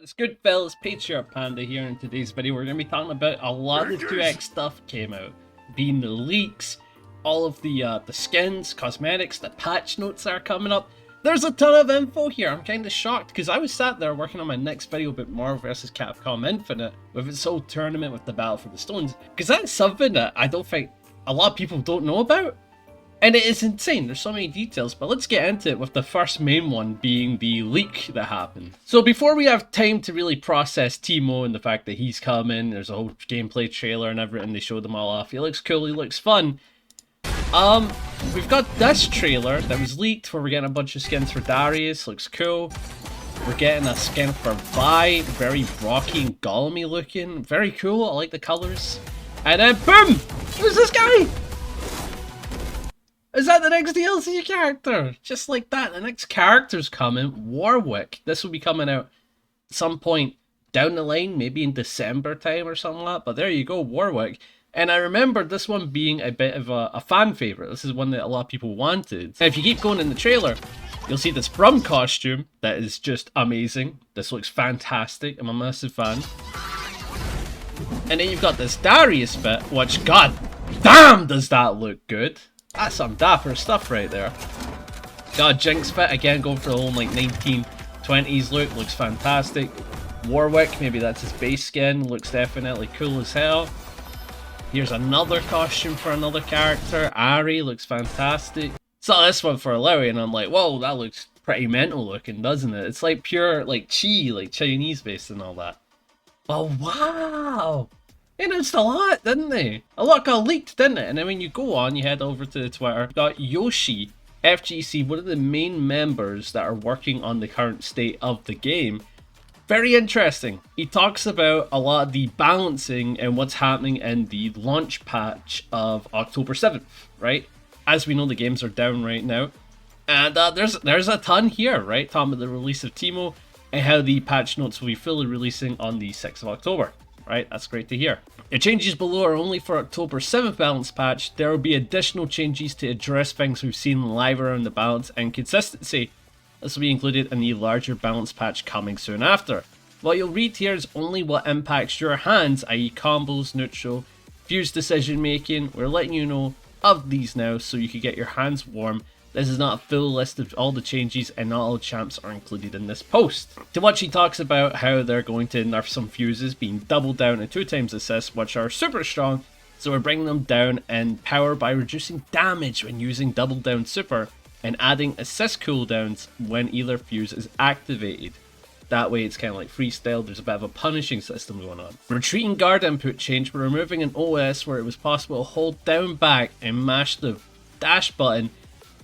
What's good, fellas? Patriarch Panda here. In today's video we're going to be talking about a lot of 2X stuff came out, being the leaks, all of the skins, cosmetics, the patch notes that are coming up. There's a ton of info here. I'm kind of shocked because I was sat there working on my next video about Marvel vs. Capcom Infinite with its whole tournament with the Battle for the Stones, because that's something that I don't think a lot of people don't know about. And it is insane, there's so many details, but let's get into it with the first main one being the leak that happened. So before we have time to really process Teemo and the fact that he's coming, there's a whole gameplay trailer and everything, they showed them all off. He looks cool, he looks fun. We've got this trailer that was leaked where we're getting a bunch of skins for Darius, looks cool. We're getting a skin for Vi, very rocky and golemy looking, very cool, I like the colors. And then boom! Who's this guy? Is that the next DLC character? Just like that, the next character's coming, Warwick. This will be coming out at some point down the line, maybe in December time or something like that. But there you go, Warwick. And I remember this one being a bit of a fan favorite. This is one that a lot of people wanted. And if you keep going in the trailer, you'll see this Brum costume that is just amazing. This looks fantastic. I'm a massive fan. And then you've got this Darius bit, which, god damn, does that look good. That's some dapper stuff right there. Got a Jinx fit, again going for the whole like 1920s look, looks fantastic. Warwick, maybe that's his base skin, looks definitely cool as hell. Here's another costume for another character, Ari, looks fantastic. Saw this one for Larry and I'm like, whoa, that looks pretty mental looking, doesn't it? It's like pure like chi, like Chinese based and all that. Oh wow! They announced a lot, didn't they? A lot got leaked, didn't it? And then when you go on, you head over to the Twitter, you've got Yoshi, FGC, one of the main members that are working on the current state of the game. Very interesting. He talks about a lot of the balancing and what's happening in the launch patch of October 7th, right? As we know, the games are down right now. And there's a ton here, right? Talking about the release of Teemo and how the patch notes will be fully releasing on the 6th of October. Right, that's great to hear. The changes below are only for October 7th balance patch. There will be additional changes to address things we've seen live around the balance and consistency. This will be included in the larger balance patch coming soon after. What you'll read here is only what impacts your hands, i.e. combos, neutral, fuse decision making. We're letting you know of these now so you can get your hands warm. This is not a full list of all the changes and not all champs are included in this post. To which he talks about how they're going to nerf some fuses, being double down and 2x assist, which are super strong, so we're bringing them down in power by reducing damage when using double down super and adding assist cooldowns when either fuse is activated. That way it's kind of like freestyle, there's a bit of a punishing system going on. Retreating guard input change, we're removing an OS where it was possible to hold down back and mash the dash button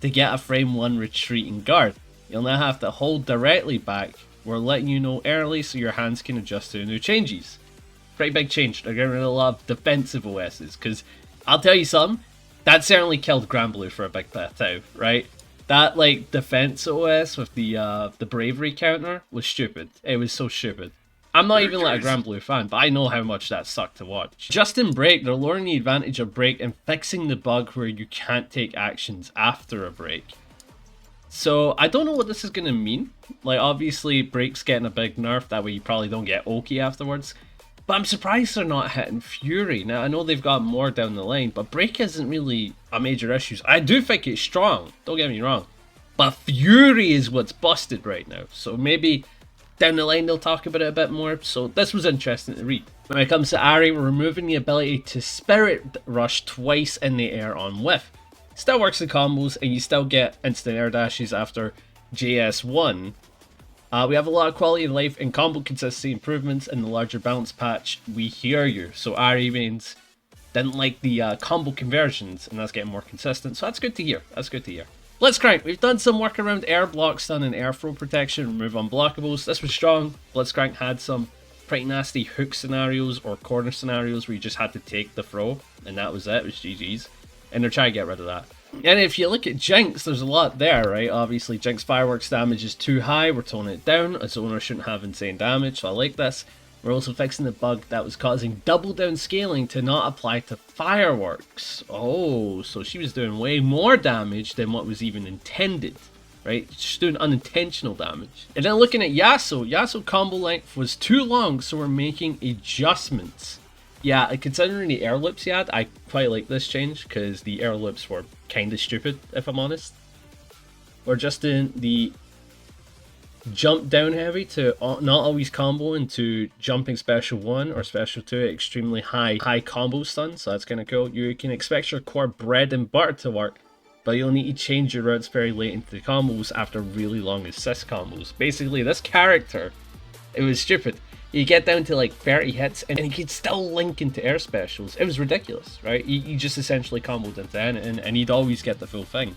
to get a frame 1 retreating guard. You'll now have to hold directly back. We're letting you know early so your hands can adjust to the new changes. Pretty big change. They're getting rid of a lot of defensive OSs, because I'll tell you something, that certainly killed Granblue for a big bit of time, right? That like defense OS with the bravery counter was stupid. It was so stupid. I'm not even like a Granblue fan, but I know how much that sucked to watch. Just in break, they're lowering the advantage of break and fixing the bug where you can't take actions after a break. So I don't know what this is going to mean. Like obviously break's getting a big nerf, that way you probably don't get Oki afterwards. But I'm surprised they're not hitting Fury. Now I know they've got more down the line, but break isn't really a major issue. I do think it's strong, don't get me wrong. But Fury is what's busted right now. So maybe down the line they'll talk about it a bit more, so this was interesting to read. When it comes to Ari, we're removing the ability to Spirit Rush twice in the air on whiff. Still works in combos and you still get instant air dashes after JS1. We have a lot of quality of life and combo consistency improvements in the larger balance patch. We hear you. So Ari mains didn't like the combo conversions and that's getting more consistent, so that's good to hear. That's good to hear. Blitzcrank, we've done some work around air block stun and air throw protection, remove unblockables. This was strong. Blitzcrank had some pretty nasty hook scenarios or corner scenarios where you just had to take the throw, and that was it. It was GG's. And they're trying to get rid of that. And if you look at Jinx, there's a lot there, right? Obviously, Jinx fireworks damage is too high. We're toning it down. A zoner shouldn't have insane damage, so I like this. We're also fixing the bug that was causing double down scaling to not apply to fireworks. Oh, so she was doing way more damage than what was even intended. right? Just doing unintentional damage. And then looking at Yasuo combo length was too long, so we're making adjustments. Yeah, considering the air loops he had, I quite like this change, because the air loops were kinda stupid, if I'm honest. We're just doing the jump down heavy to not always combo into jumping special 1 or special 2 at extremely high combo stun, so that's kinda cool. You can expect your core bread and butter to work, but you'll need to change your routes very late into the combos after really long assist combos. Basically, this character, it was stupid. You get down to like 30 hits and he could still link into air specials. It was ridiculous, right? You just essentially comboed into anything and he'd always get the full thing.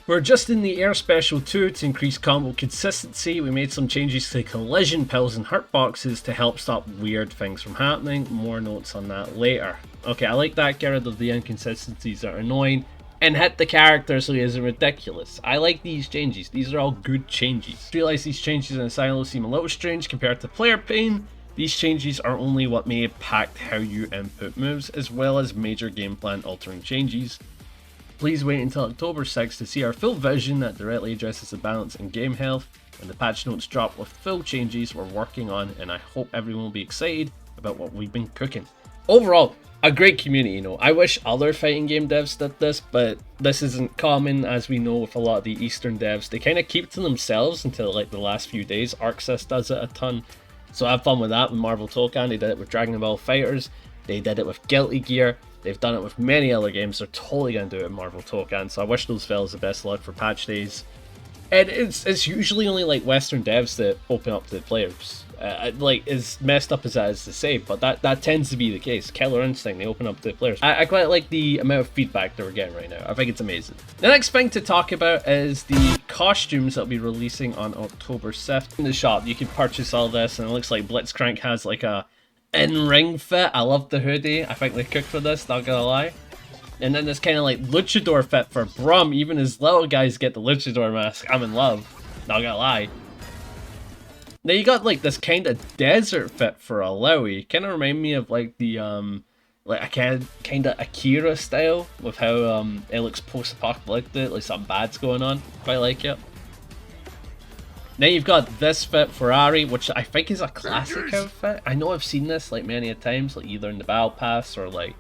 We're adjusting the air special 2 to increase combo consistency. We made some changes to collision pills and hurt boxes to help stop weird things from happening. More notes on that later. Okay, I like that. Get rid of the inconsistencies that are annoying and hit the character so he isn't ridiculous. I like these changes. These are all good changes. I realize these changes in a silo seem a little strange compared to player pain. These changes are only what may impact how you input moves, as well as major game plan altering changes. Please wait until October 6th to see our full vision that directly addresses the balance in game health, and the patch notes drop with full changes we're working on, and I hope everyone will be excited about what we've been cooking. Overall, a great community, you know. I wish other fighting game devs did this, but this isn't common, as we know with a lot of the Eastern devs. They kind of keep to themselves until like the last few days. ArcSys does it a ton. So have fun with that with Marvel Potemkin. They did it with Dragon Ball Fighters. They did it with Guilty Gear. They've done it with many other games. They're totally going to do it in Marvel Potemkin. So I wish those fellas the best luck for patch days. And it's usually only like Western devs that open up to the players. Like, as messed up as that is to say, but that tends to be the case. Killer Instinct, they open up to the players. I quite like the amount of feedback that we're getting right now. I think it's amazing. The next thing to talk about is the costumes that will be releasing on October 7th. In the shop, you can purchase all this, and it looks like Blitzcrank has like a in-ring fit. I love the hoodie. I think they cooked for this, not gonna lie. And then this kind of like luchador fit for Brum. Even his little guys get the luchador mask. I'm in love, not gonna lie. Now you got like this kind of desert fit for Alawi. Kind of remind me of like the like a kind of Akira style with how it looks post-apocalyptic, like something bad's going on. Quite like it. Now you've got this fit for Ari, which I think is a classic outfit. I know I've seen this like many a times, like either in the Battle Pass or like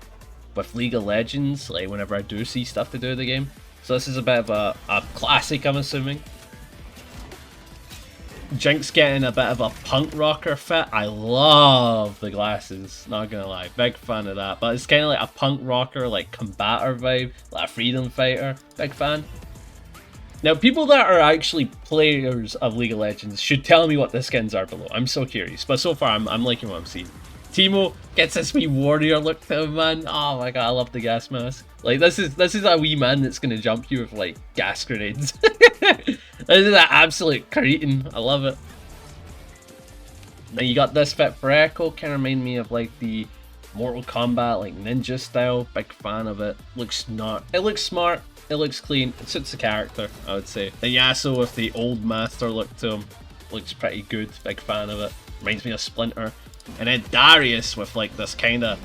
with League of Legends, like whenever I do see stuff to do with the game. So this is a bit of a classic, I'm assuming. Jinx getting a bit of a punk rocker fit. I love the glasses, not gonna lie, big fan of that. But it's kind of like a punk rocker, like combator vibe, like a freedom fighter, big fan. Now people that are actually players of League of Legends should tell me what the skins are below. I'm so curious, but so far I'm liking what I'm seeing. Teemo gets this wee warrior look to him, man. Oh my god, I love the gas mask. Like this is a wee man that's gonna jump you with like gas grenades. This is an absolute cretin. I love it. Then you got this fit for Echo. Kind of remind me of like the Mortal Kombat like ninja style. Big fan of it. It looks smart. It looks clean. It suits the character, I would say. The Yasuo with the old master look to him looks pretty good. Big fan of it. Reminds me of Splinter. And then Darius with like this kind of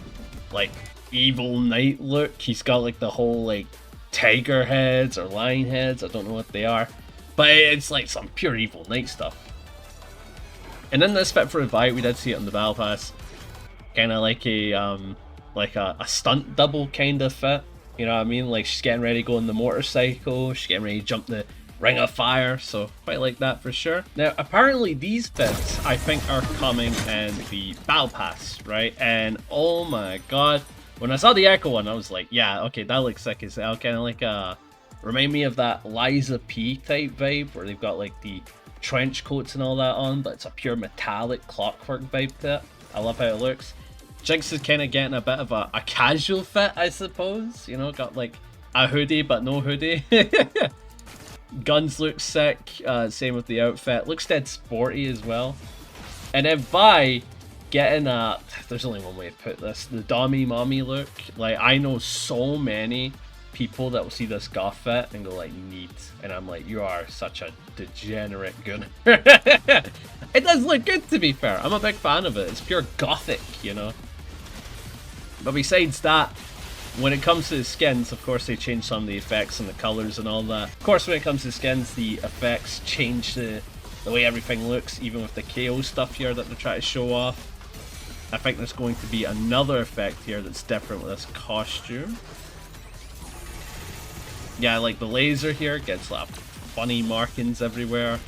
like evil knight look. He's got like the whole like tiger heads or lion heads. I don't know what they are, but it's like some pure evil knight stuff. And then this fit for Revive, we did see it on the Battle Pass. Kind of like a stunt double kind of fit. You know what I mean? Like she's getting ready to go on the motorcycle. She's getting ready to jump the Ring of Fire, so quite like that for sure. Now, apparently these fits, I think, are coming in the Battle Pass, right? And oh my god, when I saw the Echo one, I was like, yeah, okay, that looks sick as hell. Kind of like remind me of that Liza P type vibe, where they've got like the trench coats and all that on, but it's a pure metallic clockwork vibe to it. I love how it looks. Jinx is kind of getting a bit of a casual fit, I suppose. You know, got like a hoodie, but no hoodie. Guns look sick, same with the outfit. Looks dead sporty as well. And then Vi getting there's only one way to put this, the Dommy Mommy look. Like, I know so many people that will see this goth fit and go like, neat. And I'm like, you are such a degenerate gunner. It does look good, to be fair. I'm a big fan of it. It's pure gothic, you know. But besides that, When it comes to the skins, of course, they change some of the effects and the colors and all that. Of course, when it comes to skins, the effects change the way everything looks, even with the KO stuff here that they're trying to show off. I think there's going to be another effect here that's different with this costume. Yeah, like the laser here gets like funny markings everywhere.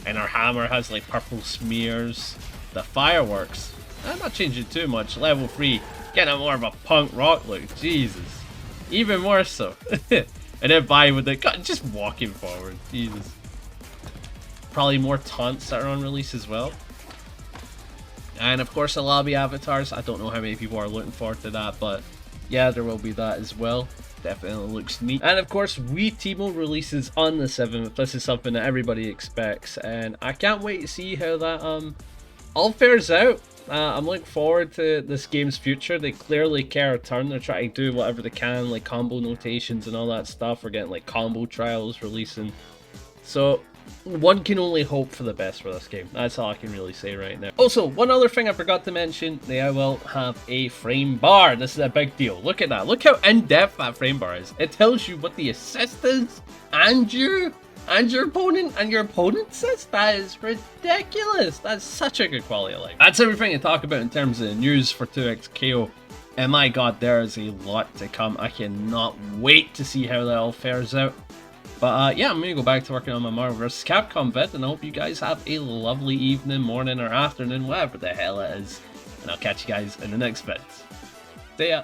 And our hammer has like purple smears. The fireworks, I'm not changing too much. Level 3, getting more of a punk rock look. Jesus. Even more so. And then by with the cut, just walking forward. Jesus. Probably more taunts that are on release as well. And of course the lobby avatars. I don't know how many people are looking forward to that, but yeah, there will be that as well. Definitely looks neat. And of course, teemo releases on the 7th. This is something that everybody expects, and I can't wait to see how that all fares out. I'm looking forward to this game's future. They clearly care a ton. They're trying to do whatever they can, like combo notations and all that stuff. We're getting like combo trials releasing. So one can only hope for the best for this game. That's all I can really say right now. Also, one other thing I forgot to mention, they will have a frame bar. This is a big deal. Look at that. Look how in-depth that frame bar is. It tells you what the assist is, and your opponent, and your opponent's assist. That is ridiculous. That's such a good quality of life. That's everything to talk about in terms of news for 2XKO. And my god, there is a lot to come. I cannot wait to see how that all fares out. But yeah, I'm going to go back to working on my Marvel vs. Capcom vid, and I hope you guys have a lovely evening, morning, or afternoon, whatever the hell it is. And I'll catch you guys in the next vid. See ya!